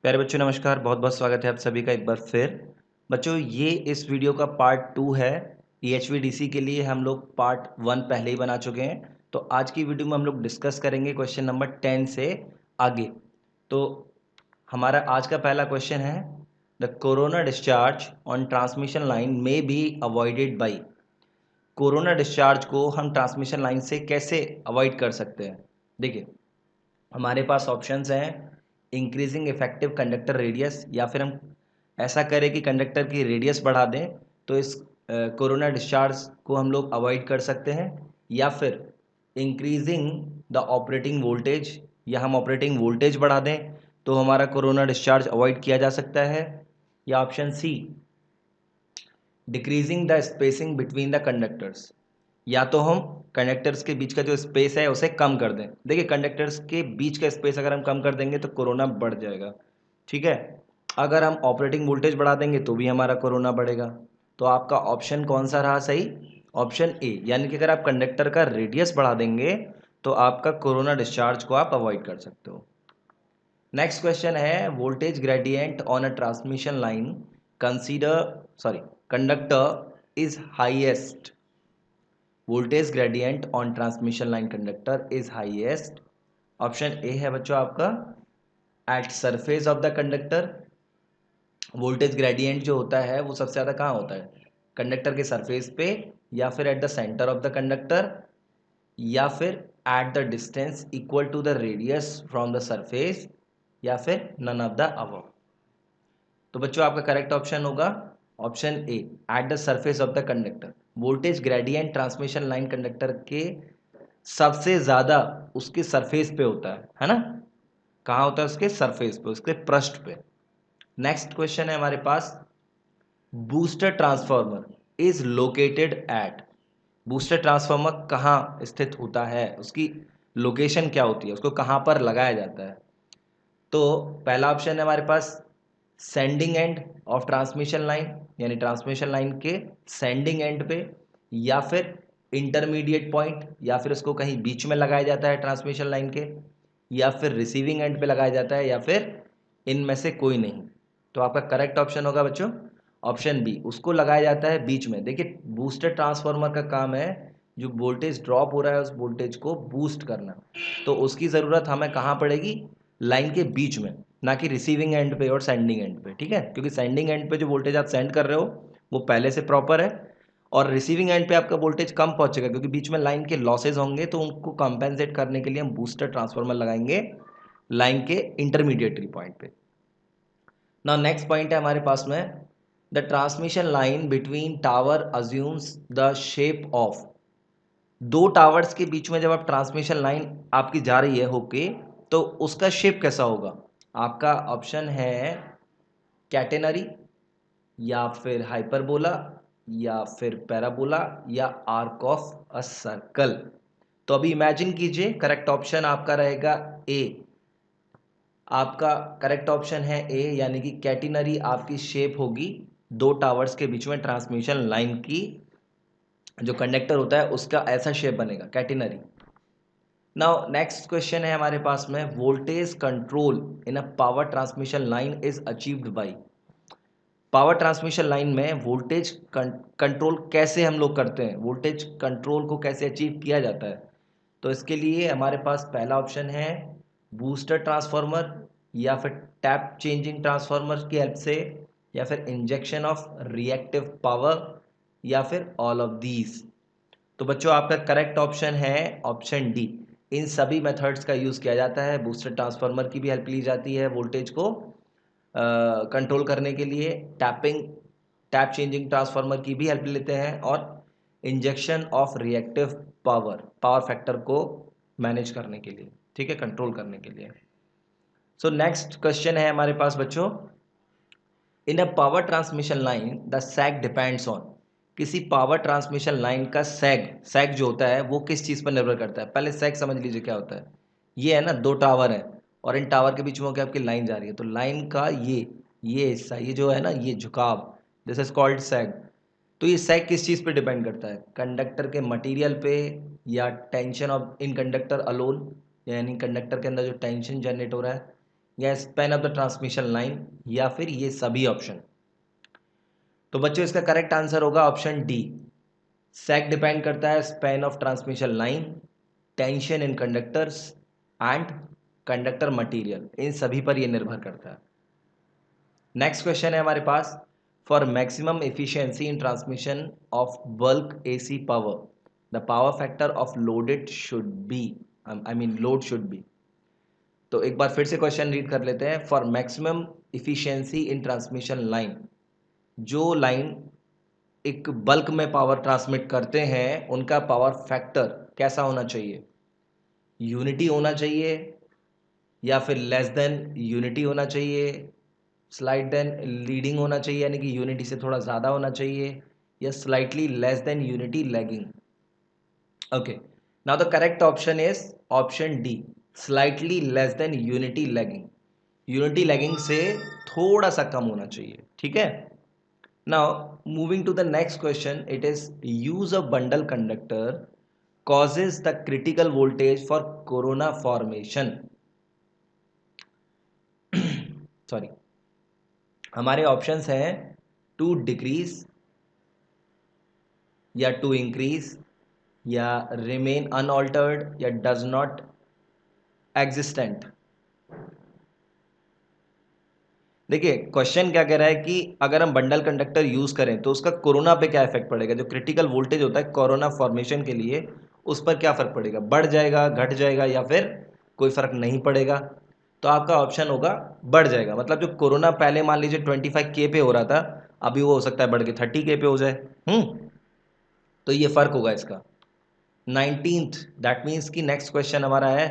प्यारे बच्चों नमस्कार, बहुत बहुत स्वागत है आप सभी का एक बार फिर। बच्चों ये इस वीडियो का पार्ट 2 है। EHVDC के लिए हम लोग पार्ट 1 पहले ही बना चुके हैं। तो आज की वीडियो में हम लोग डिस्कस करेंगे क्वेश्चन नंबर 10 से आगे। तो हमारा आज का पहला क्वेश्चन है, the corona discharge on transmission line में be avoided by. Corona discharge को हम ट्रांसमिशन लाइन से कैसे अवॉइड कर सकते हैं। देखिए हमारे पास ऑप्शंस हैं, इंक्रीजिंग इफेक्टिव कंडक्टर रेडियस, या फिर हम ऐसा करें कि कंडक्टर की रेडियस बढ़ा दें तो इस कोरोना डिस्चार्ज को हम लोग अवॉइड कर सकते हैं, या फिर इंक्रीजिंग द ऑपरेटिंग वोल्टेज, या हम ऑपरेटिंग वोल्टेज बढ़ा दें तो हमारा कोरोना डिस्चार्ज अवॉइड किया जा सकता है, या option C decreasing the spacing between the conductors, या तो हम कंडक्टर्स के बीच का जो स्पेस है उसे कम कर दें। देखिए कंडक्टर्स के बीच का स्पेस अगर हम कम कर देंगे तो कोरोना बढ़ जाएगा, ठीक है। अगर हम ऑपरेटिंग वोल्टेज बढ़ा देंगे तो भी हमारा कोरोना बढ़ेगा। तो आपका ऑप्शन कौन सा रहा सही? ऑप्शन ए, यानी कि अगर आप कंडक्टर का रेडियस बढ़ा देंगे तो आपका कोरोना डिस्चार्ज को आप अवॉइड कर सकते हो। नेक्स्ट क्वेश्चन है, voltage gradient on a transmission line conductor is highest. Voltage gradient on transmission line conductor is highest. Option A है बच्चों आपका at surface of the conductor. Voltage gradient जो होता है वो सबसे ज़्यादा कहाँ होता है? कंडक्टर के सरफेस पे, या फिर at the centre of the conductor, या फिर at the distance equal to the radius from the surface, या फिर नन ऑफ द अबव। तो बच्चों आपका करेक्ट ऑप्शन होगा option A, at the surface of the conductor. Voltage gradient transmission line conductor के सबसे ज्यादा उसके सरफेस पे होता है ना। कहाँ होता है? उसके सरफेस पे, उसके पृष्ठ पे। नेक्स्ट क्वेश्चन है हमारे पास, booster transformer is located at. Booster transformer कहाँ स्थित होता है, उसकी लोकेशन क्या होती है, उसको कहाँ पर लगाया जाता है? तो पहला ऑप्शन है हमारे पास sending end of transmission line, यानी ट्रांसमिशन लाइन के सेंडिंग एंड पे, या फिर इंटरमीडिएट पॉइंट, या फिर उसको कहीं बीच में लगाया जाता है ट्रांसमिशन लाइन के, या फिर रिसीविंग एंड पे लगाया जाता है, या फिर इनमें से कोई नहीं। तो आपका करेक्ट ऑप्शन होगा बच्चों ऑप्शन बी, उसको लगाया जाता है बीच में। देखिए बूस्टर ट्रांसफार्मर का काम है जो वोल्टेज ड्रॉप हो रहा है उस वोल्टेज को बूस्ट करना। तो उसकी ज़रूरत हमें कहाँ पड़ेगी? लाइन के बीच में, ना कि रिसीविंग एंड पे और सेंडिंग एंड पे, ठीक है। क्योंकि सेंडिंग एंड पे जो वोल्टेज आप सेंड कर रहे हो वो पहले से प्रॉपर है, और रिसीविंग एंड पे आपका वोल्टेज कम पहुंचेगा क्योंकि बीच में लाइन के लॉसेज होंगे। तो उनको कंपेंसेट करने के लिए हम बूस्टर ट्रांसफार्मर लगाएंगे लाइन के इंटरमीडिएटरी पॉइंट पे। नाउ नेक्स्ट पॉइंट है हमारे पास में, the transmission line between tower assumes the shape of. दो टावर्स के बीच में जब आप ट्रांसमिशन लाइन आपकी जा रही है होके, तो उसका शेप कैसा होगा? आपका ऑप्शन है कैटेनरी, या फिर हाइपरबोला, या फिर पैराबोला, या आर्क ऑफ अ सर्कल। तो अभी इमेजिन कीजिए, करेक्ट ऑप्शन आपका रहेगा ए। आपका करेक्ट ऑप्शन है ए, यानी कि कैटिनरी आपकी शेप होगी दो टावर्स के बीच में ट्रांसमिशन लाइन की जो कंडक्टर होता है उसका ऐसा शेप बनेगा कैटिनरी। नाउ नेक्स्ट क्वेश्चन है हमारे पास में, voltage control in a power transmission line is achieved by. Power transmission line में वोल्टेज कंट्रोल कैसे हम लोग करते हैं, वोल्टेज कंट्रोल को कैसे अचीव किया जाता है? तो इसके लिए हमारे पास पहला ऑप्शन है बूस्टर ट्रांसफार्मर, या फिर टैप चेंजिंग ट्रांसफार्मर की हेल्प से, या फिर इंजेक्शन ऑफ रिएक्टिव पावर, या फिर ऑल ऑफ दीज। तो बच्चों आपका करेक्ट ऑप्शन है ऑप्शन डी। इन सभी मेथड्स का यूज़ किया जाता है। बूस्टर ट्रांसफार्मर की भी हेल्प ली जाती है वोल्टेज को कंट्रोल करने के लिए, टैप चेंजिंग ट्रांसफार्मर की भी हेल्प लेते हैं, और injection of reactive power factor को मैनेज करने के लिए, ठीक है, कंट्रोल करने के लिए। सो नेक्स्ट क्वेश्चन है हमारे पास बच्चों, in a power transmission line the sag depends on. किसी पावर ट्रांसमिशन लाइन का सैग जो होता है वो किस चीज़ पर निर्भर करता है? पहले सैग समझ लीजिए क्या होता है। ये है ना, दो टावर है और इन टावर के बीच में होकर आपकी लाइन जा रही है, तो लाइन का ये हिस्सा, ये जो है ना, ये झुकाव, दिस इज कॉल्ड सैग। तो ये सैग किस चीज़ पे डिपेंड करता है? कंडक्टर के मटेरियल पे, या tension of in conductor alone, यानी कंडक्टर के अंदर जो टेंशन जनरेट हो रहा है, या span of the transmission line या फिर ये सभी ऑप्शन। तो बच्चों इसका करेक्ट आंसर होगा ऑप्शन डी। सैक डिपेंड करता है span of transmission line, tension in conductors and conductor material, इन सभी पर यह निर्भर करता है। नेक्स्ट क्वेश्चन है हमारे पास, for maximum efficiency in transmission of bulk AC power the power factor of loaded should be, load should be. तो एक बार फिर से क्वेश्चन रीड कर लेते हैं। For maximum efficiency in transmission line, जो लाइन एक बल्क में पावर ट्रांसमिट करते हैं उनका पावर फैक्टर कैसा होना चाहिए? यूनिटी होना चाहिए या फिर लेस देन यूनिटी होना चाहिए, स्लाइट देन लीडिंग होना चाहिए यानी कि यूनिटी से थोड़ा ज़्यादा होना चाहिए, या slightly less than unity lagging. Okay, now the correct option is option D, slightly less than unity lagging. Unity lagging से थोड़ा सा कम होना चाहिए, ठीक है। Now moving to the next question, it is use of bundle conductor causes the critical voltage for corona formation। Sorry, हमारे options हैं टू डिक्रीज या टू इंक्रीज या रिमेन अनऑल्टर्ड या डज नॉट एग्जिस्टेंट। देखिए क्वेश्चन क्या कह रहा है कि अगर हम बंडल कंडक्टर यूज करें तो उसका कोरोना पे क्या इफेक्ट पड़ेगा, जो क्रिटिकल वोल्टेज होता है कोरोना फॉर्मेशन के लिए उस पर क्या फर्क पड़ेगा, बढ़ जाएगा, घट जाएगा या फिर कोई फर्क नहीं पड़ेगा। तो आपका ऑप्शन होगा बढ़ जाएगा, मतलब जो कोरोना पहले मान लीजिए 25K पे हो रहा था, अभी वो हो सकता है बढ़ के 30K पे हो जाए। तो ये फर्क होगा इसका। 19th, दैट मीन्स कि नेक्स्ट क्वेश्चन हमारा है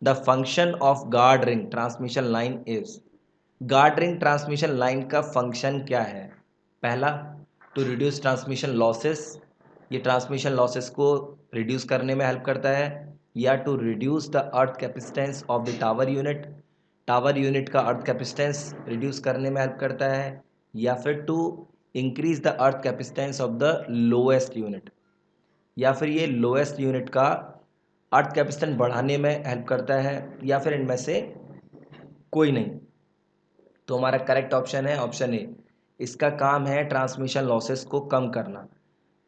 the function of guard ring transmission line is. Guard ring transmission line का फंक्शन क्या है? पहला, टू रिड्यूस ट्रांसमिशन लॉसेस, ये ट्रांसमिशन लॉसेस को रिड्यूस करने में हेल्प करता है, या to reduce the earth capacitance of the tower unit, tower unit का अर्थ कैपेसिटेंस रिड्यूस करने में हेल्प करता है, या फिर to increase the earth capacitance of the lowest unit, या फिर ये लोएस्ट यूनिट का अर्थ कैपेसिटेंस बढ़ाने में हेल्प करता है, या फिर इनमें से कोई नहीं। तो हमारा करेक्ट ऑप्शन है ऑप्शन ए, इसका काम है ट्रांसमिशन लॉसेस को कम करना।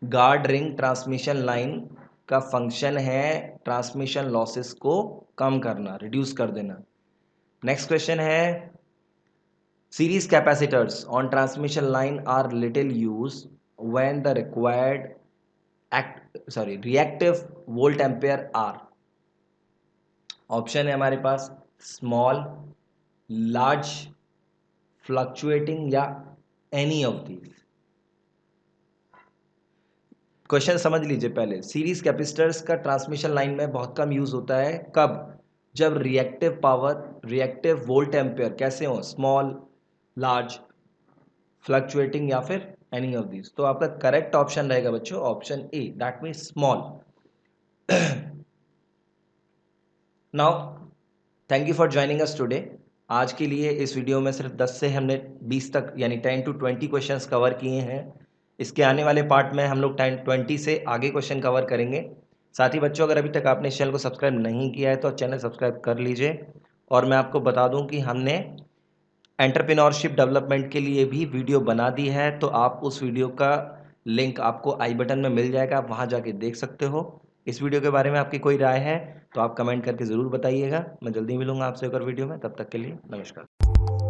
गार्ड रिंग ट्रांसमिशन लाइन का फंक्शन है ट्रांसमिशन लॉसेस को कम करना, रिड्यूस कर देना। नेक्स्ट क्वेश्चन है, series capacitors on transmission line are little use when the required reactive volt ampere are. Option है हमारे पास स्मॉल, लार्ज, फ्लक्चुएटिंग या एनी ऑफ दीज। क्वेश्चन समझ लीजिए पहले। सीरीज कैपेसिटर्स का ट्रांसमिशन लाइन में बहुत कम यूज होता है, कब? जब reactive power, reactive volt ampere कैसे हो, स्मॉल, लार्ज, फ्लक्चुएटिंग या फिर एनी ऑफ दीज। तो आपका करेक्ट ऑप्शन रहेगा बच्चों option A, that means small. Now thank you for joining us today. आज के लिए इस वीडियो में सिर्फ 10 से हमने 20 तक यानी 10 to 20 क्वेश्चंस कवर किए हैं। इसके आने वाले पार्ट में हम लोग 20 से आगे क्वेश्चन कवर करेंगे। साथ ही बच्चों, अगर अभी तक आपने इस चैनल को सब्सक्राइब नहीं किया है तो चैनल सब्सक्राइब कर लीजिए। और मैं आपको बता दूं कि हमने एंटरप्रेन्योरशिप डेवलपमेंट के लिए भी वीडियो बना दी है, तो आप उस वीडियो का लिंक आपको आई बटन में मिल जाएगा, आप वहाँ जाके देख सकते हो। इस वीडियो के बारे में आपकी कोई राय है तो आप कमेंट करके ज़रूर बताइएगा। मैं जल्दी मिलूंगा आपसे एक और वीडियो में, तब तक के लिए नमस्कार।